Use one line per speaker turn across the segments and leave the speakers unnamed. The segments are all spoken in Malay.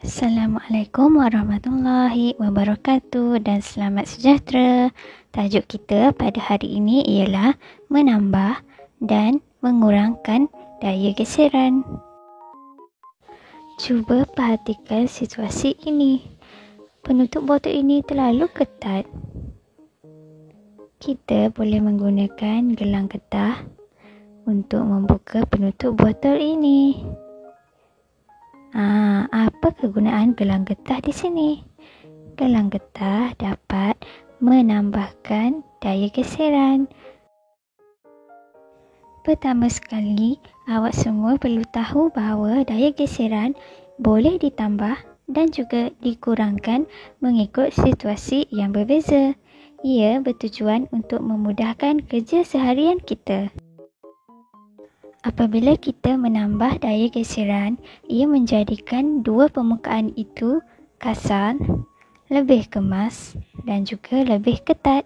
Assalamualaikum warahmatullahi wabarakatuh dan selamat sejahtera. Tajuk kita pada hari ini ialah menambah dan mengurangkan daya geseran. Cuba perhatikan situasi ini. Penutup botol ini terlalu ketat. Kita boleh menggunakan gelang getah untuk membuka penutup botol ini. Apa kegunaan gelang getah di sini? Gelang getah dapat menambahkan daya geseran. Pertama sekali, awak semua perlu tahu bahawa daya geseran boleh ditambah dan juga dikurangkan mengikut situasi yang berbeza. Ia bertujuan untuk memudahkan kerja seharian kita. Apabila kita menambah daya geseran, ia menjadikan dua permukaan itu kasar, lebih kemas dan juga lebih ketat.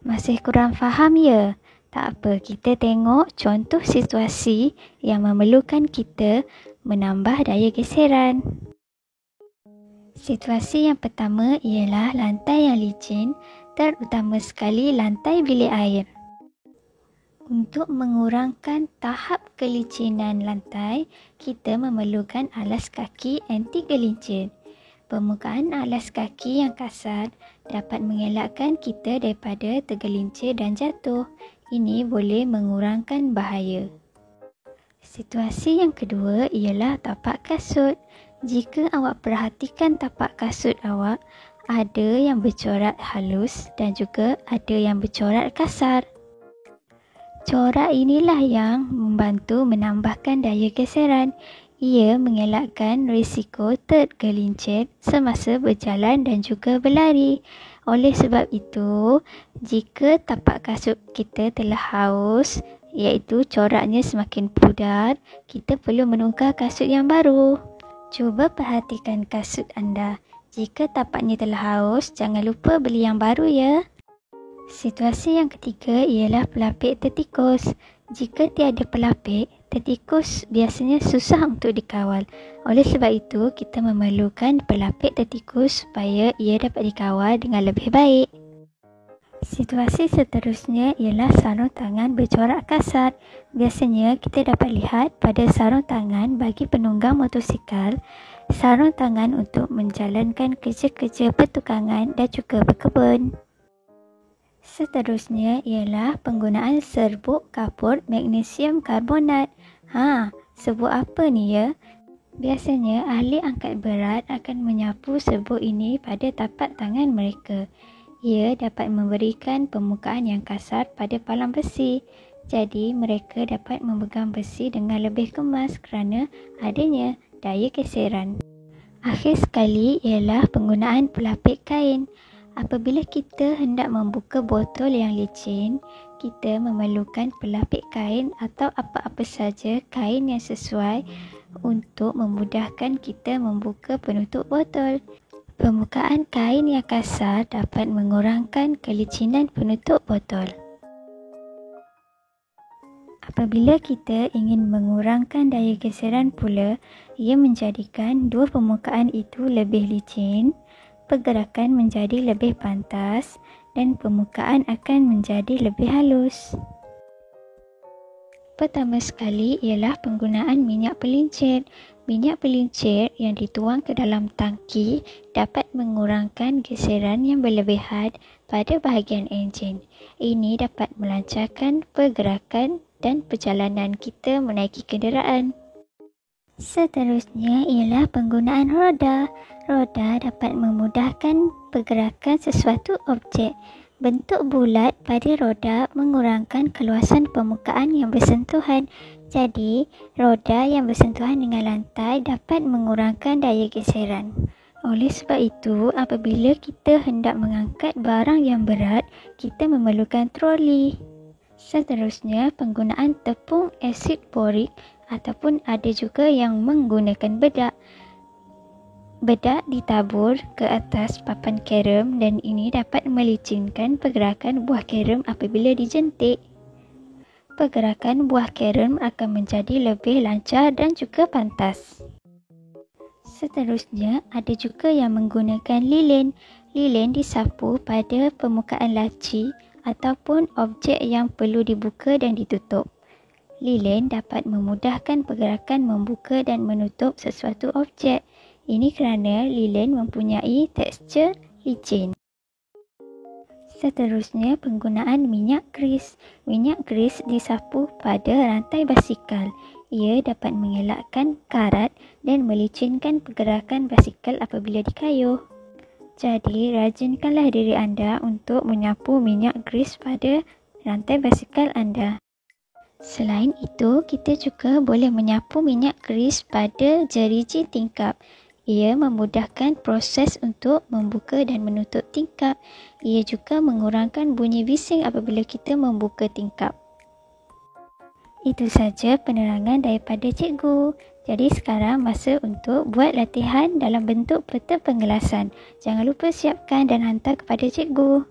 Masih kurang faham ya? Tak apa, kita tengok contoh situasi yang memerlukan kita menambah daya geseran. Situasi yang pertama ialah lantai yang licin, terutama sekali lantai bilik air. Untuk mengurangkan tahap kelicinan lantai, kita memerlukan alas kaki anti gelincir. Permukaan alas kaki yang kasar dapat mengelakkan kita daripada tergelincir dan jatuh. Ini boleh mengurangkan bahaya. Situasi yang kedua ialah tapak kasut. Jika awak perhatikan tapak kasut awak, ada yang bercorak halus dan juga ada yang bercorak kasar. Corak inilah yang membantu menambahkan daya geseran. Ia mengelakkan risiko tergelincir semasa berjalan dan juga berlari. Oleh sebab itu, jika tapak kasut kita telah haus, iaitu coraknya semakin pudar, kita perlu menukar kasut yang baru. Cuba perhatikan kasut anda. Jika tapaknya telah haus, jangan lupa beli yang baru ya. Situasi yang ketiga ialah pelapik tertikus. Jika tiada pelapik, tertikus biasanya susah untuk dikawal. Oleh sebab itu, kita memerlukan pelapik tertikus supaya ia dapat dikawal dengan lebih baik. Situasi seterusnya ialah sarung tangan bercorak kasar. Biasanya kita dapat lihat pada sarung tangan bagi penunggang motosikal, sarung tangan untuk menjalankan kerja-kerja pertukangan dan juga berkebun. Seterusnya ialah penggunaan serbuk kapur magnesium karbonat. Serbuk apa ni ya? Biasanya ahli angkat berat akan menyapu serbuk ini pada tapak tangan mereka. Ia dapat memberikan permukaan yang kasar pada palang besi. Jadi mereka dapat memegang besi dengan lebih kemas kerana adanya daya geseran. Akhir sekali ialah penggunaan pelapik kain. Apabila kita hendak membuka botol yang licin, kita memerlukan pelapik kain atau apa-apa saja kain yang sesuai untuk memudahkan kita membuka penutup botol. Permukaan kain yang kasar dapat mengurangkan kelicinan penutup botol. Apabila kita ingin mengurangkan daya geseran pula, ia menjadikan dua permukaan itu lebih licin, pergerakan menjadi lebih pantas dan permukaan akan menjadi lebih halus. Pertama sekali ialah penggunaan minyak pelincir. Minyak pelincir yang dituang ke dalam tangki dapat mengurangkan geseran yang berlebihan pada bahagian enjin. Ini dapat melancarkan pergerakan dan perjalanan kita menaiki kenderaan. Seterusnya ialah penggunaan roda. Roda dapat memudahkan pergerakan sesuatu objek. Bentuk bulat pada roda mengurangkan keluasan permukaan yang bersentuhan. Jadi, roda yang bersentuhan dengan lantai dapat mengurangkan daya geseran. Oleh sebab itu, apabila kita hendak mengangkat barang yang berat, kita memerlukan troli. Seterusnya, penggunaan tepung asid borik ataupun ada juga yang menggunakan bedak. Bedak ditabur ke atas papan kerem dan ini dapat melicinkan pergerakan buah kerem apabila dijentik. Pergerakan buah kerem akan menjadi lebih lancar dan juga pantas. Seterusnya, ada juga yang menggunakan lilin. Lilin disapu pada permukaan laci ataupun objek yang perlu dibuka dan ditutup. Lilin dapat memudahkan pergerakan membuka dan menutup sesuatu objek. Ini kerana lilin mempunyai tekstur licin. Seterusnya, penggunaan minyak gris. Minyak gris disapu pada rantai basikal. Ia dapat mengelakkan karat dan melicinkan pergerakan basikal apabila dikayuh. Jadi, rajinkanlah diri anda untuk menyapu minyak gris pada rantai basikal anda. Selain itu, kita juga boleh menyapu minyak gris pada jeriji tingkap. Ia memudahkan proses untuk membuka dan menutup tingkap. Ia juga mengurangkan bunyi bising apabila kita membuka tingkap. Itu saja penerangan daripada cikgu. Jadi sekarang masa untuk buat latihan dalam bentuk peta pengelasan. Jangan lupa siapkan dan hantar kepada cikgu.